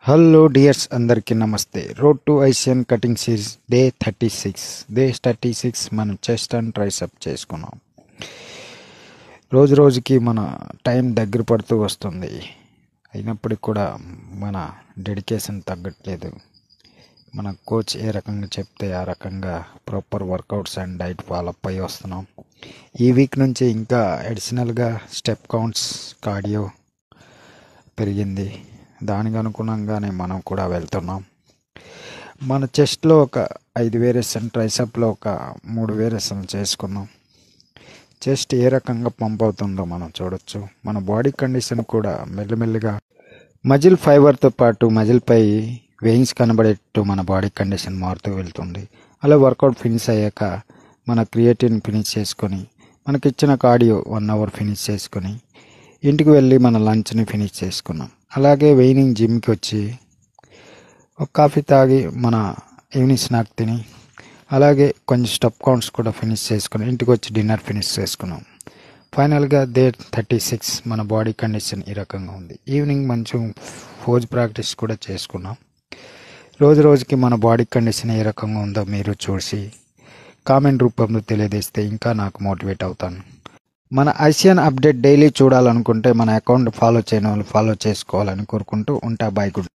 Hello dears, అందరికీ నమస్తే. Road to ఐసియన్ కటింగ్ సిరీస్ డే 36 మనం చెస్ట్ అండ్ ట్రైసెప్ చేసుకున్నాం. రోజుకి మన టైం దగ్గర పడుతూ వస్తుంది. అయినప్పటికీ కూడా మన డెడికేషన్ తగ్గట్లేదు. మన కోచ్ ఏ రకంగా చెప్తే ఆ రకంగా proper workouts and diet follow అయి వస్తున్నాం. ఈ వీక్ నుంచి ఇంకా అడిషనల్గా స్టెప్ కౌంట్స్, కార్డియో పెరిగింది. దానికి అనుగుణంగానే మనం కూడా వెళ్తున్నాం. మన చెస్ట్లో ఒక 5 వేరియేషన్, ట్రైసెప్లో ఒక 3 వేరియేషన్ చేసుకున్నాం. చెస్ట్ ఏ రకంగా పంప్ అవుతుందో మనం చూడొచ్చు. మన బాడీ కండిషన్ కూడా మెల్లిమెల్లిగా మజిల్ ఫైబర్తో పాటు మజిల్పై వెయిన్స్ కనబడేట్టు మన బాడీ కండిషన్ మారుతూ వెళ్తుంది. అలా వర్కౌట్ ఫినిష్ అయ్యాక మన క్రియేటిన్ ఫినిష్ చేసుకొని, మనకిచ్చిన కార్డియో 1 అవర్ ఫినిష్ చేసుకొని ఇంటికి వెళ్ళి మన లంచ్ని ఫినిష్ చేసుకున్నాం. అలాగే ఈవినింగ్ జిమ్కి వచ్చి ఒక కాఫీ తాగి మన ఈవినింగ్ స్నాక్ తిని, అలాగే కొంచెం స్టెప్ కౌంట్స్ కూడా ఫినిష్ చేసుకుని ఇంటికి వచ్చి డిన్నర్ ఫినిష్ చేసుకున్నాం. ఫైనల్గా డే 36 మన బాడీ కండిషన్ ఈ రకంగా ఉంది. ఈవినింగ్ మంచి ఫోజ్ ప్రాక్టీస్ కూడా చేసుకున్నాం. రోజుకి మన బాడీ కండిషన్ ఏ రకంగా ఉందో మీరు చూసి కామెంట్ రూపంలో తెలియజేస్తే ఇంకా నాకు మోటివేట్ అవుతాను. మన ఐసియన్ అప్డేట్ డైలీ చూడాలనుకుంటే మన అకౌంట్ ఫాలో చేయని వాళ్ళు ఫాలో చేసుకోవాలని కోరుకుంటూ ఉంటా. By, good.